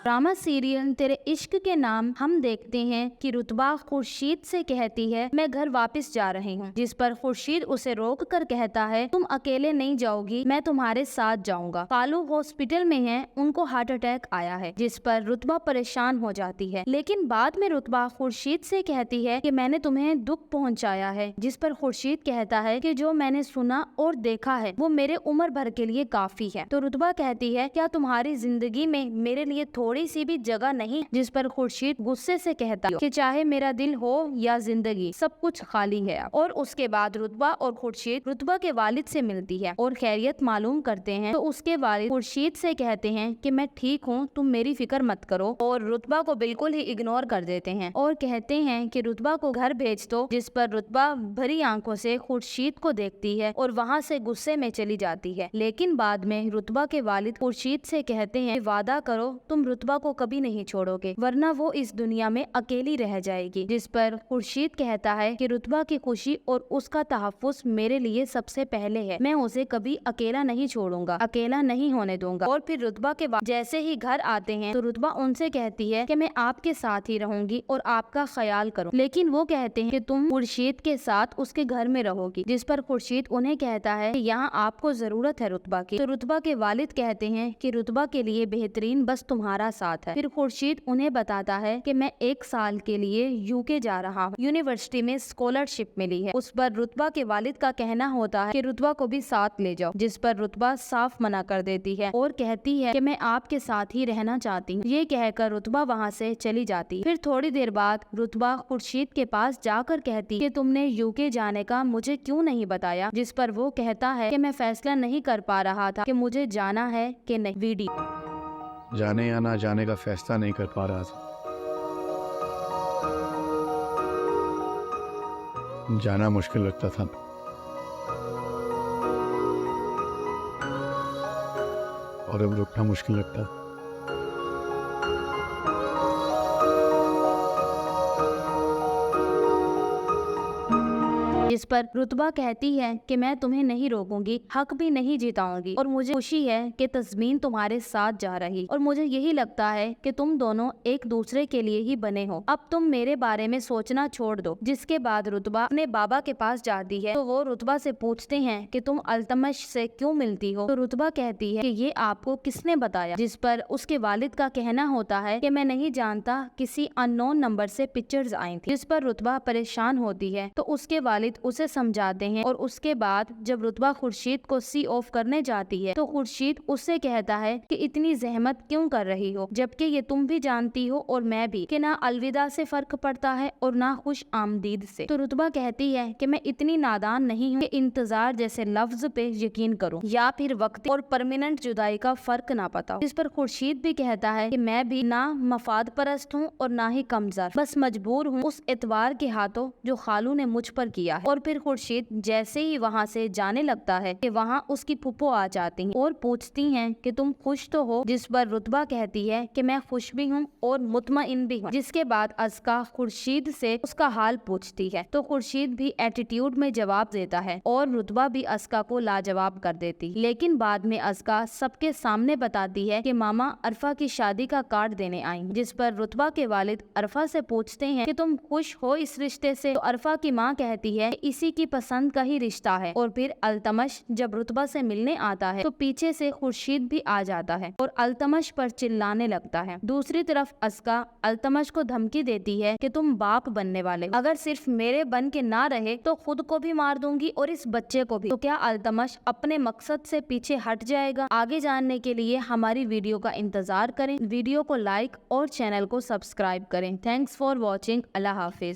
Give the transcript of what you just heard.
Drama serial तेरे इश्क के नाम हम देखते हैं कि रुतबा खुर्शीद से कहती है मैं घर वापस जा रही हूँ, जिस पर खुर्शीद उसे रोक कर कहता है तुम अकेले नहीं जाओगी, मैं तुम्हारे साथ जाऊंगा। कालू हॉस्पिटल में है, उनको हार्ट अटैक आया है, जिस पर रुतबा परेशान हो जाती है। लेकिन बाद में रुतबा खुर्शीद से कहती है कि मैंने तुम्हें दुख पहुंचाया है, जिस पर खुर्शीद कहता है कि जो मैंने सुना और देखा है वो मेरे उम्र भर के लिए काफी है। तो रुतबा कहती है क्या तुम्हारी जिंदगी में मेरे लिए थोड़ी सी भी जगह नहीं, जिस पर खुर्शीद गुस्से से कहता है कि चाहे मेरा दिल हो या जिंदगी सब कुछ खाली है। और उसके बाद रुतबा और खुर्शीद रुतबा के वालिद से मिलती है और खैरियत मालूम करते हैं। तो उसके वालिद खुर्शीद से कहते हैं कि मैं ठीक हूँ, तुम मेरी फिक्र मत करो, और रुतबा को बिल्कुल ही इग्नोर कर देते हैं और कहते हैं कि रुतबा को घर भेज दो, जिस पर रुतबा भरी आंखों से खुर्शीद को देखती है और वहाँ से गुस्से में चली जाती है। लेकिन बाद में रुतबा के वालिद खुर्शीद से कहते हैं वादा करो तुम रुतबा को कभी नहीं छोड़ोगे, वरना वो इस दुनिया में अकेली रह जाएगी। जिस पर खुर्शीद कहता है कि रुतबा की खुशी और उसका तहफ्फुज मेरे लिए सबसे पहले है, मैं उसे कभी अकेला नहीं छोड़ूंगा, अकेला नहीं होने दूंगा। और फिर रुतबा के जैसे ही घर आते हैं तो रुतबा उनसे कहती है कि मैं आपके साथ ही रहूंगी और आपका ख्याल करूँ, लेकिन वो कहते हैं कि तुम खुर्शीद के साथ उसके घर में रहोगी। जिस पर खुर्शीद उन्हें कहता है कि यहाँ आपको जरूरत है रुतबा की। तो रुतबा के वालिद कहते हैं कि रुतबा के लिए बेहतरीन बस तुम्हारा साथ है। फिर खुर्शीद उन्हें बताता है कि मैं 1 साल के लिए यूके जा रहा हूँ, यूनिवर्सिटी में स्कॉलरशिप मिली है। उस पर रुतबा के वालिद का कहना होता है कि रुतबा को भी साथ ले जाओ, जिस पर रुतबा साफ मना कर देती है और कहती है कि मैं आपके साथ ही रहना चाहती हूँ। ये कहकर रुतबा वहाँ से चली जाती। फिर थोड़ी देर बाद रुतबा खुर्शीद के पास जाकर कहती कि तुमने यूके जाने का मुझे क्यों नहीं बताया, जिस पर वो कहता है कि मैं फैसला नहीं कर पा रहा था कि मुझे जाना है कि नहीं। वीडियो जाने या ना जाने का फैसला नहीं कर पा रहा था। जाना मुश्किल लगता था और अब रुकना मुश्किल लगता है। जिस पर रुतबा कहती है कि मैं तुम्हें नहीं रोकूंगी, हक भी नहीं जिताऊंगी, और मुझे खुशी है कि तस्मीन तुम्हारे साथ जा रही, और मुझे यही लगता है कि तुम दोनों एक दूसरे के लिए ही बने हो, अब तुम मेरे बारे में सोचना छोड़ दो। जिसके बाद रुतबा अपने बाबा के पास जाती है तो वो रुतबा से पूछते हैं कि तुम अल्तमश से क्यों मिलती हो। तो रुतबा कहती है कि ये आपको किसने बताया, जिस पर उसके वालिद का कहना होता है कि मैं नहीं जानता, किसी अननोन नंबर से पिक्चर्स आई थी। जिस पर रुतबा परेशान होती है तो उसके वालिद उसे समझाते हैं, और उसके बाद जब रुतबा खुर्शीद को सी ऑफ करने जाती है तो खुर्शीद उससे कहता है कि इतनी जहमत क्यों कर रही हो, जबकि ये तुम भी जानती हो और मैं भी कि ना अलविदा से फर्क पड़ता है और ना खुश आमदीद से। तो रुतबा कहती है कि मैं इतनी नादान नहीं हूँ कि इंतजार जैसे लफ्ज पे यकीन करूँ या फिर वक्त और परमानेंट जुदाई का फर्क ना पता हो। इस पर खुर्शीद भी कहता है कि मैं भी ना मफाद परस्त हूँ और ना ही कमजोर, बस मजबूर हूँ उस एतवार के हाथों जो खालू ने मुझ पर किया है। और फिर खुर्शीद जैसे ही वहाँ से जाने लगता है कि वहाँ उसकी फुप्पो आ जाती हैं और पूछती हैं कि तुम खुश तो हो, जिस पर रुतबा कहती है कि मैं खुश भी हूँ और मुतमइन भी हूँ। जिसके बाद अस्का खुर्शीद से उसका हाल पूछती है तो खुर्शीद भी एटीट्यूड में जवाब देता है और रुतबा भी अस्का को लाजवाब कर देती। लेकिन बाद में अस्का सबके सामने बताती है कि मामा अरफा की शादी का कार्ड देने आई, जिस पर रुतबा के वालिद अरफा से पूछते हैं कि तुम खुश हो इस रिश्ते से। तो अरफा की माँ कहती है इसी की पसंद का ही रिश्ता है। और फिर अल्तमश जब रुतबा से मिलने आता है तो पीछे से खुर्शीद भी आ जाता है और अल्तमश पर चिल्लाने लगता है। दूसरी तरफ अस्का अल्तमश को धमकी देती है कि तुम बाप बनने वाले, अगर सिर्फ मेरे बन के ना रहे तो खुद को भी मार दूंगी और इस बच्चे को भी। तो क्या अल्तमश अपने मकसद से पीछे हट जाएगा? आगे जानने के लिए हमारी वीडियो का इंतजार करें, वीडियो को लाइक और चैनल को सब्सक्राइब करें। Thanks for watching. Allah Hafiz.